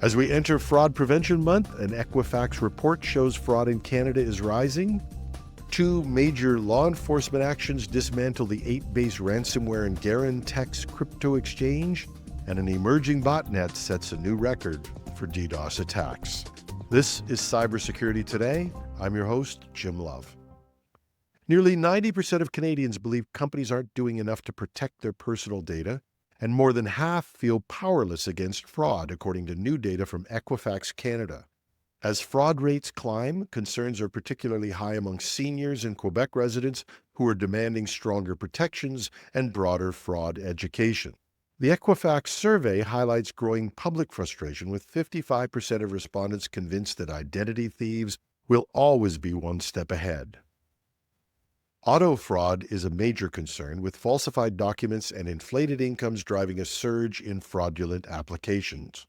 As we enter Fraud Prevention Month, an Equifax report shows fraud in Canada is rising. Two major law enforcement actions dismantle the 8base Ransomware and Garant TX crypto exchange, and an emerging botnet sets a new record for DDoS attacks. This is Cybersecurity Today. I'm your host, Jim Love. Nearly 90% of Canadians believe companies aren't doing enough to protect their personal data, and more than half feel powerless against fraud, according to new data from Equifax Canada. As fraud rates climb, concerns are particularly high among seniors and Quebec residents who are demanding stronger protections and broader fraud education. The Equifax survey highlights growing public frustration, with 55% of respondents convinced that identity thieves will always be one step ahead. Auto fraud is a major concern, with falsified documents and inflated incomes driving a surge in fraudulent applications.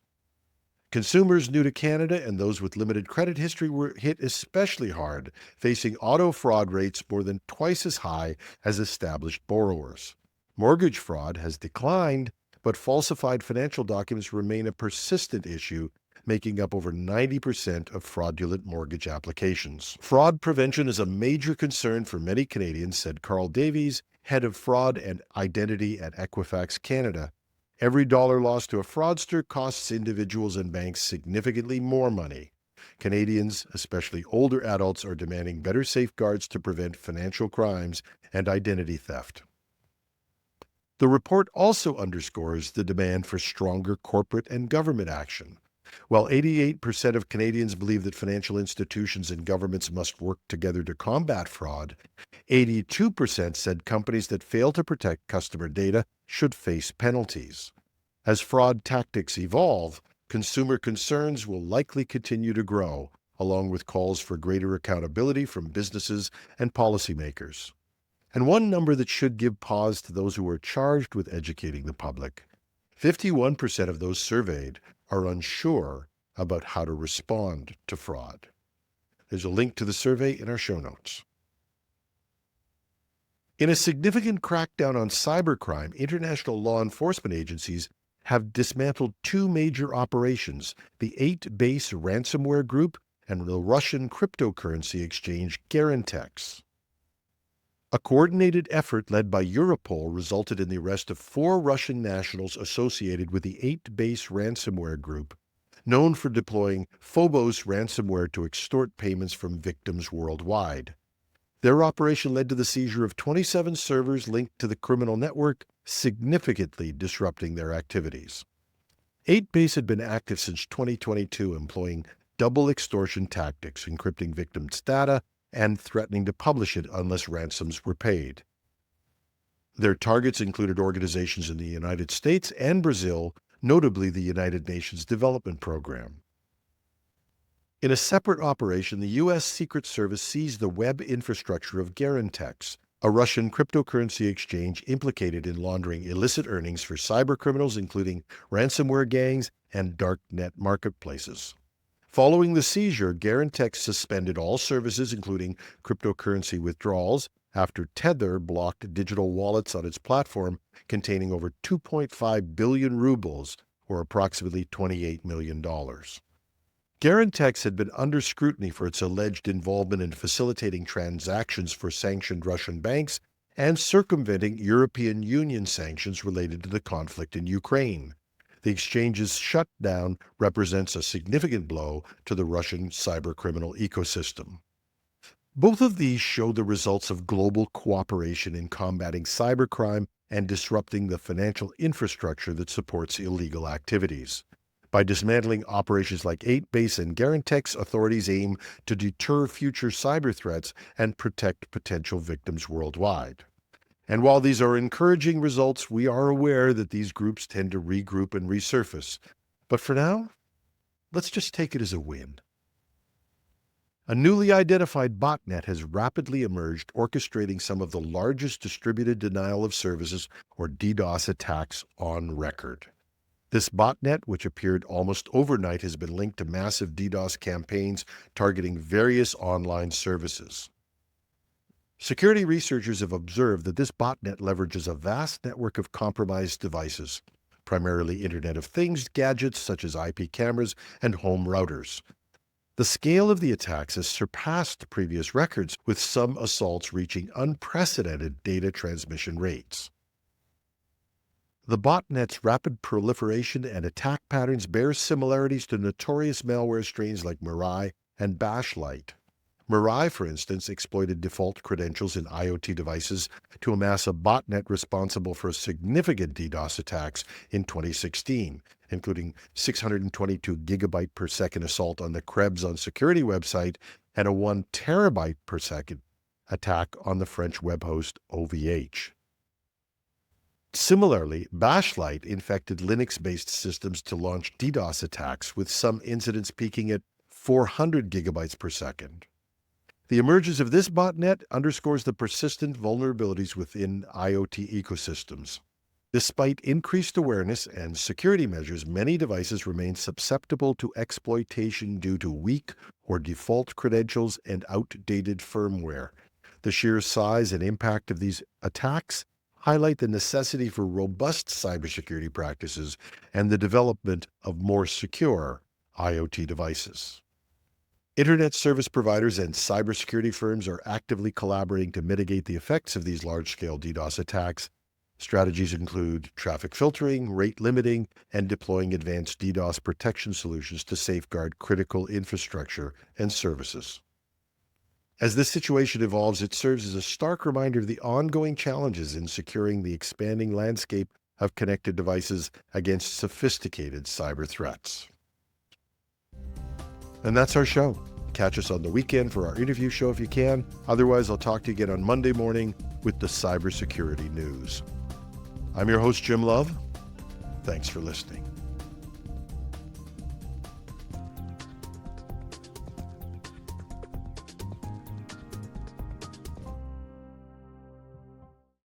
Consumers new to Canada and those with limited credit history were hit especially hard, facing auto fraud rates more than twice as high as established borrowers. Mortgage fraud has declined, but falsified financial documents remain a persistent issue, making up over 90% of fraudulent mortgage applications. Fraud prevention is a major concern for many Canadians, said Carl Davies, head of fraud and identity at Equifax Canada. Every dollar lost to a fraudster costs individuals and banks significantly more money. Canadians, especially older adults, are demanding better safeguards to prevent financial crimes and identity theft. The report also underscores the demand for stronger corporate and government action. While 88% of Canadians believe that financial institutions and governments must work together to combat fraud, 82% said companies that fail to protect customer data should face penalties. As fraud tactics evolve, consumer concerns will likely continue to grow, along with calls for greater accountability from businesses and policymakers. And one number that should give pause to those who are charged with educating the public: 51% of those surveyed are unsure about how to respond to fraud. There's a link to the survey in our show notes. In a significant crackdown on cybercrime, international law enforcement agencies have dismantled two major operations: the 8base Ransomware group and the Russian cryptocurrency exchange Garant TX. A coordinated effort led by Europol resulted in the arrest of 4 Russian nationals associated with the 8base Ransomware group, known for deploying Phobos ransomware to extort payments from victims worldwide. Their operation led to the seizure of 27 servers linked to the criminal network, significantly disrupting their activities. 8base had been active since 2022, employing double extortion tactics, encrypting victims' data and threatening to publish it unless ransoms were paid. Their targets included organizations in the United States and Brazil, notably the United Nations Development Program. In a separate operation, the U.S. Secret Service seized the web infrastructure of Garant TX, a Russian cryptocurrency exchange implicated in laundering illicit earnings for cybercriminals, including ransomware gangs and darknet marketplaces. Following the seizure, Garant TX suspended all services, including cryptocurrency withdrawals, after Tether blocked digital wallets on its platform containing over 2.5 billion rubles, or approximately $28 million. Garant TX had been under scrutiny for its alleged involvement in facilitating transactions for sanctioned Russian banks and circumventing European Union sanctions related to the conflict in Ukraine. The exchange's shutdown represents a significant blow to the Russian cybercriminal ecosystem. Both of these show the results of global cooperation in combating cybercrime and disrupting the financial infrastructure that supports illegal activities. By dismantling operations like 8base and Garant TX, authorities aim to deter future cyber threats and protect potential victims worldwide. And while these are encouraging results, we are aware that these groups tend to regroup and resurface. But for now, let's just take it as a win. A newly identified botnet has rapidly emerged, orchestrating some of the largest distributed denial of services, or DDoS, attacks on record. This botnet, which appeared almost overnight, has been linked to massive DDoS campaigns targeting various online services. Security researchers have observed that this botnet leverages a vast network of compromised devices, primarily Internet of Things gadgets such as IP cameras and home routers. The scale of the attacks has surpassed previous records, with some assaults reaching unprecedented data transmission rates. The botnet's rapid proliferation and attack patterns bear similarities to notorious malware strains like Mirai and Bashlight. Mirai, for instance, exploited default credentials in IoT devices to amass a botnet responsible for significant DDoS attacks in 2016, including 622 gigabyte per second assault on the Krebs on Security website and a 1 terabyte per second attack on the French web host OVH. Similarly, Bashlight infected Linux-based systems to launch DDoS attacks, with some incidents peaking at 400 gigabytes per second. The emergence of this botnet underscores the persistent vulnerabilities within IoT ecosystems. Despite increased awareness and security measures, many devices remain susceptible to exploitation due to weak or default credentials and outdated firmware. The sheer size and impact of these attacks highlight the necessity for robust cybersecurity practices and the development of more secure IoT devices. Internet service providers and cybersecurity firms are actively collaborating to mitigate the effects of these large-scale DDoS attacks. Strategies include traffic filtering, rate limiting, and deploying advanced DDoS protection solutions to safeguard critical infrastructure and services. As this situation evolves, it serves as a stark reminder of the ongoing challenges in securing the expanding landscape of connected devices against sophisticated cyber threats. And that's our show. Catch us on the weekend for our interview show if you can. Otherwise, I'll talk to you again on Monday morning with the cybersecurity news. I'm your host, Jim Love. Thanks for listening.